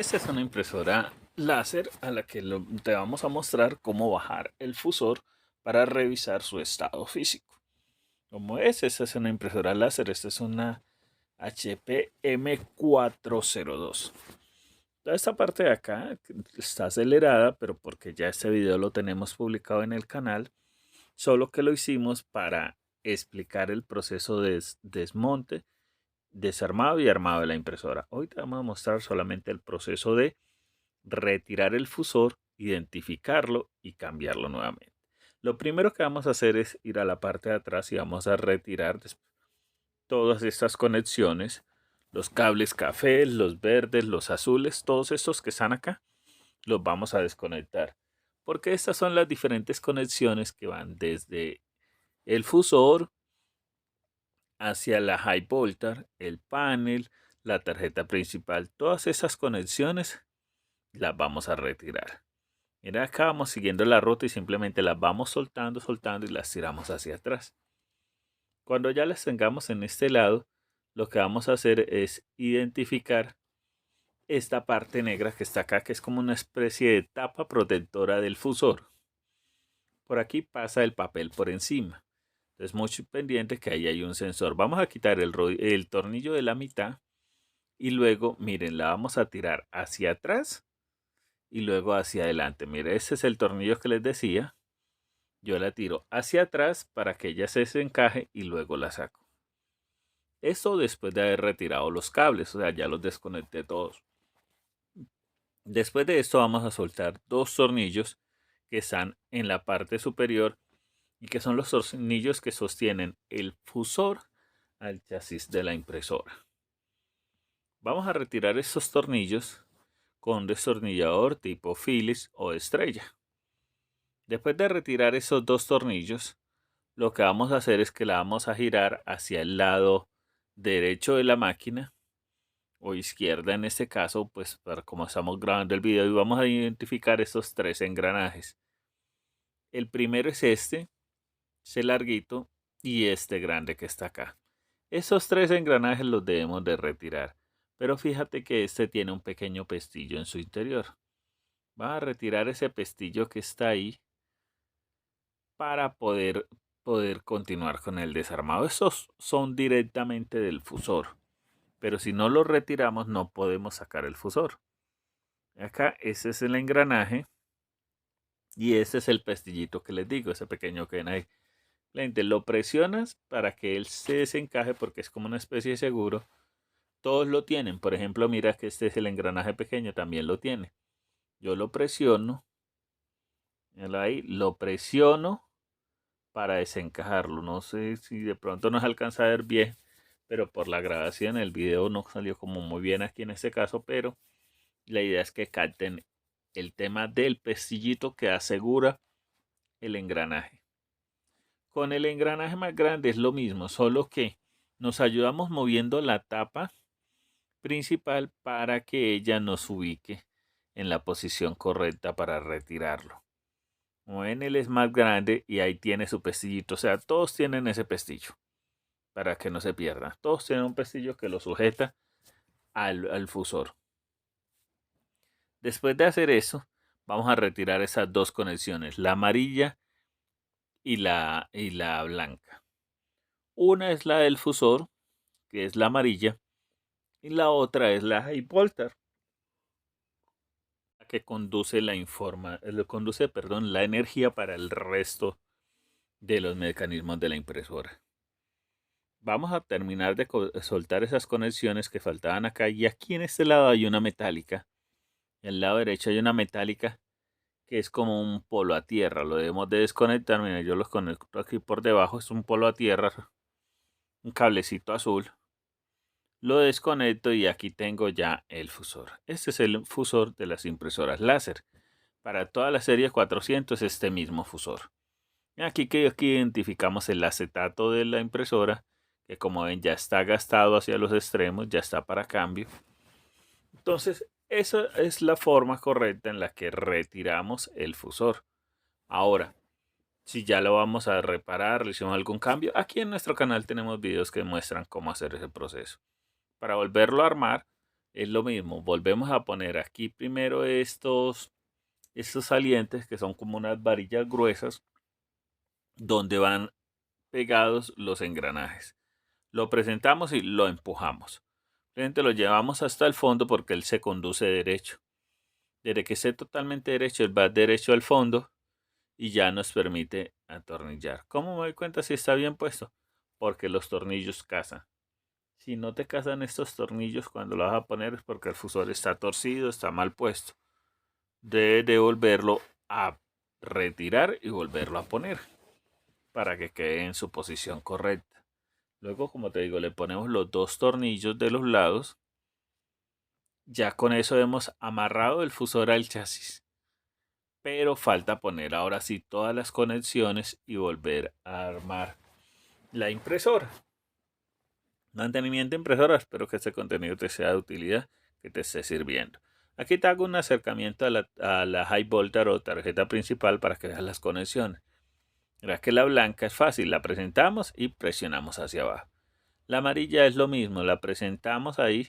Esta es una impresora láser a la que te vamos a mostrar cómo bajar el fusor para revisar su estado físico. Como es, esta es una impresora láser, esta es una HP M402. Toda esta parte de acá está acelerada, pero porque ya este video lo tenemos publicado en el canal, solo que lo hicimos para explicar el proceso de desmonte, desarmado y armado de la impresora. Hoy te vamos a mostrar solamente el proceso de retirar el fusor, identificarlo y cambiarlo nuevamente. Lo primero que vamos a hacer es ir a la parte de atrás y vamos a retirar todas estas conexiones, los cables café, los verdes, los azules, todos estos que están acá, los vamos a desconectar. Porque estas son las diferentes conexiones que van desde el fusor hacia la high voltage, el panel, la tarjeta principal. Todas esas conexiones las vamos a retirar. Mira, acá vamos siguiendo la ruta y simplemente las vamos soltando, soltando y las tiramos hacia atrás. Cuando ya las tengamos en este lado, lo que vamos a hacer es identificar esta parte negra que está acá, que es como una especie de tapa protectora del fusor. Por aquí pasa el papel por encima. Entonces, muy pendiente que ahí hay un sensor. Vamos a quitar el tornillo de la mitad y luego, miren, la vamos a tirar hacia atrás y luego hacia adelante. Mire, ese es el tornillo que les decía. Yo la tiro hacia atrás para que ella se desencaje y luego la saco. Esto después de haber retirado los cables, o sea, ya los desconecté todos. Después de esto vamos a soltar dos tornillos que están en la parte superior y que son los tornillos que sostienen el fusor al chasis de la impresora. Vamos a retirar estos tornillos con un destornillador tipo Phillips o estrella. Después de retirar esos dos tornillos, lo que vamos a hacer es que la vamos a girar hacia el lado derecho de la máquina o izquierda en este caso, pues para como estamos grabando el video y vamos a identificar estos tres engranajes. El primero es este larguito y este grande que está acá. Esos tres engranajes los debemos de retirar, pero fíjate que este tiene un pequeño pestillo en su interior. Vamos a retirar ese pestillo que está ahí para poder continuar con el desarmado. Estos son directamente del fusor, pero si no los retiramos no podemos sacar el fusor. Acá ese es el engranaje y ese es el pestillito que les digo, ese pequeño que ven ahí. Lente, lo presionas para que él se desencaje porque es como una especie de seguro. Todos lo tienen. Por ejemplo, mira que este es el engranaje pequeño, también lo tiene. Yo lo presiono. Ahí, lo presiono para desencajarlo. No sé si de pronto nos alcanza a ver bien, pero por la grabación el video no salió como muy bien aquí en este caso, pero la idea es que capten el tema del pestillito que asegura el engranaje. Con el engranaje más grande es lo mismo, solo que nos ayudamos moviendo la tapa principal para que ella nos ubique en la posición correcta para retirarlo. Como ven, él es más grande y ahí tiene su pestillito. O sea, todos tienen ese pestillo para que no se pierda. Todos tienen un pestillo que lo sujeta al fusor. Después de hacer eso, vamos a retirar esas dos conexiones, la amarilla y la blanca. Una es la del fusor, que es la amarilla, y la otra es la high voltage, que conduce, la energía para el resto de los mecanismos de la impresora. Vamos a terminar de soltar esas conexiones que faltaban acá y aquí en este lado hay una metálica. En el lado derecho hay una metálica que es como un polo a tierra. Lo debemos de desconectar. Mira, yo los conecto aquí por debajo. Es un polo a tierra, un cablecito azul. Lo desconecto y aquí tengo ya el fusor. Este es el fusor de las impresoras láser. Para toda la serie 400 este mismo fusor. Aquí identificamos el acetato de la impresora, que como ven ya está gastado hacia los extremos, ya está para cambio. Entonces, esa es la forma correcta en la que retiramos el fusor. Ahora, si ya lo vamos a reparar, le hicimos algún cambio, aquí en nuestro canal tenemos videos que muestran cómo hacer ese proceso. Para volverlo a armar, Es lo mismo, volvemos a poner aquí primero estos salientes que son como unas varillas gruesas donde van pegados los engranajes. Lo presentamos y lo empujamos. Lo llevamos hasta el fondo porque él se conduce derecho. Desde que esté totalmente derecho, él va derecho al fondo y ya nos permite atornillar. ¿Cómo me doy cuenta si está bien puesto? Porque los tornillos casan. Si no te casan estos tornillos cuando lo vas a poner es porque el fusor está torcido, está mal puesto. Debes de volverlo a retirar y volverlo a poner para que quede en su posición correcta. Luego, como te digo, le ponemos los dos tornillos de los lados. Ya con eso hemos amarrado el fusor al chasis. Pero falta poner ahora sí todas las conexiones y volver a armar la impresora. Mantenimiento de impresora, espero que este contenido te sea de utilidad, que te esté sirviendo. Aquí te hago un acercamiento a la high voltage o tarjeta principal para que veas las conexiones. Verás que la blanca es fácil, la presentamos y presionamos hacia abajo. La amarilla es lo mismo, la presentamos ahí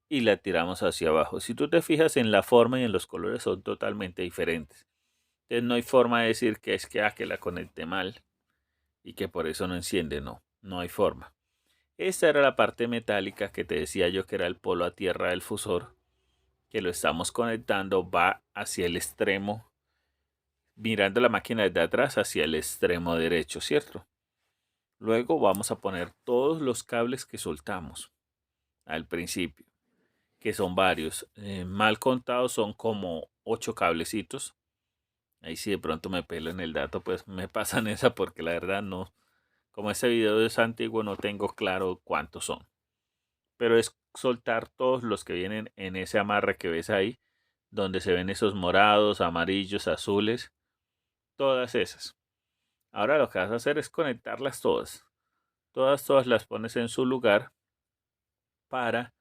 y la tiramos hacia abajo. Si tú te fijas en la forma y en los colores son totalmente diferentes. Entonces no hay forma de decir que es que la conecté mal y que por eso no enciende. No, no hay forma. Esta era la parte metálica que te decía yo que era el polo a tierra del fusor, que lo estamos conectando, va hacia el extremo, mirando la máquina desde atrás hacia el extremo derecho, ¿cierto? Luego vamos a poner todos los cables que soltamos al principio, que son varios. Mal contados son como 8 cablecitos. Ahí si de pronto me pelo en el dato, pues me pasan esa porque la verdad no, como este video es antiguo, no tengo claro cuántos son. Pero es soltar todos los que vienen en ese amarre que ves ahí, donde se ven esos morados, amarillos, azules, todas esas. Ahora lo que vas a hacer es conectarlas todas. Todas las pones en su lugar para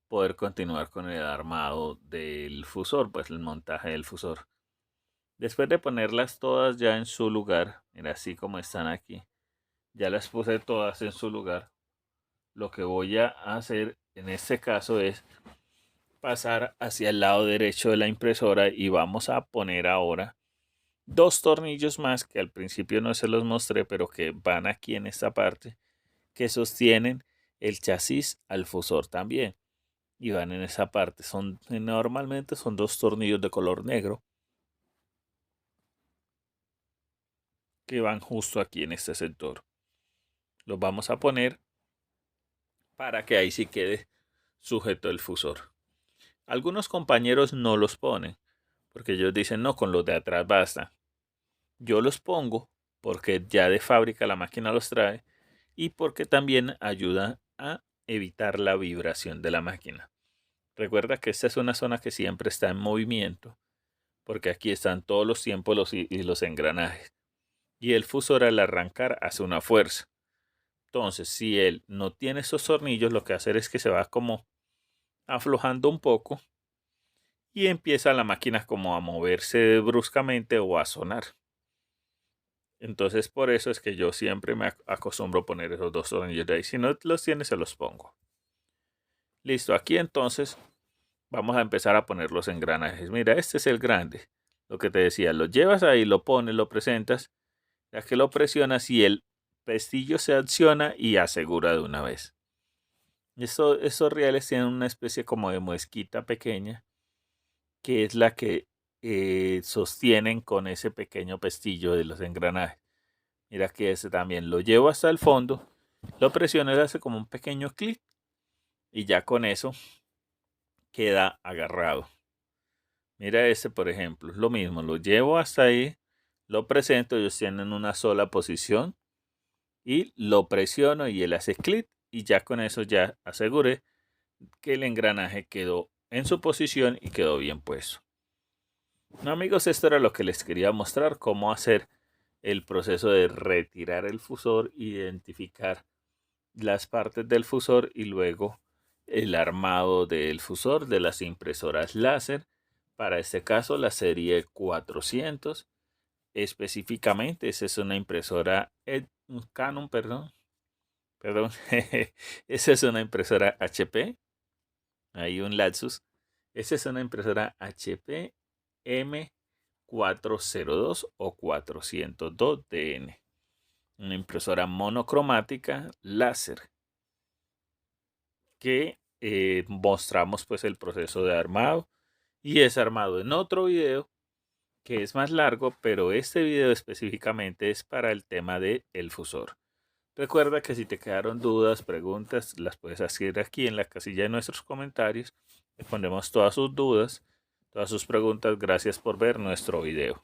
poder continuar con el armado del fusor, pues el montaje del fusor. Después de ponerlas todas ya en su lugar, mira así como están aquí, ya las puse todas en su lugar. Lo que voy a hacer en este caso es pasar hacia el lado derecho de la impresora y vamos a poner ahora dos tornillos más que al principio no se los mostré, pero que van aquí en esta parte, que sostienen el chasis al fusor también. Y van en esa parte. Normalmente son dos tornillos de color negro que van justo aquí en este sector. Los vamos a poner para que ahí sí quede sujeto el fusor. Algunos compañeros no los ponen porque ellos dicen no, con los de atrás basta. Yo los pongo porque ya de fábrica la máquina los trae y porque también ayuda a evitar la vibración de la máquina. Recuerda que esta es una zona que siempre está en movimiento porque aquí están todos los tiempos y los engranajes. Y el fusor al arrancar hace una fuerza. Entonces, si él no tiene esos tornillos, lo que hacer es que se va como aflojando un poco y empieza la máquina como a moverse bruscamente o a sonar. Entonces, por eso es que yo siempre me acostumbro a poner esos dos tornillos de ahí. Si no los tiene, se los pongo. Listo, aquí entonces vamos a empezar a poner los engranajes. Mira, este es el grande. Lo que te decía, lo llevas ahí, lo pones, lo presentas. Ya que lo presionas y el pestillo se acciona y asegura de una vez. Estos rieles tienen una especie como de muesquita pequeña que es la que sostienen con ese pequeño pestillo de los engranajes. Mira que ese también lo llevo hasta el fondo, lo presiono y hace como un pequeño clic y ya con eso queda agarrado. Mira este por ejemplo, es lo mismo, lo llevo hasta ahí, lo presento, ellos tienen una sola posición y lo presiono y él hace clic y ya con eso ya aseguré que el engranaje quedó en su posición y quedó bien puesto. No, amigos, esto era lo que les quería mostrar, cómo hacer el proceso de retirar el fusor, identificar las partes del fusor y luego el armado del fusor de las impresoras láser. Para este caso la serie 400 específicamente, esa es una impresora Canon, perdón, esa es una impresora HP Hay un lapsus. Esa es una impresora HP M402 o 402DN. Una impresora monocromática láser que mostramos pues el proceso de armado y es armado en otro video que es más largo, pero este video específicamente es para el tema de el fusor. Recuerda que si te quedaron dudas, preguntas, las puedes hacer aquí en la casilla de nuestros comentarios. Respondemos todas sus dudas, todas sus preguntas. Gracias por ver nuestro video.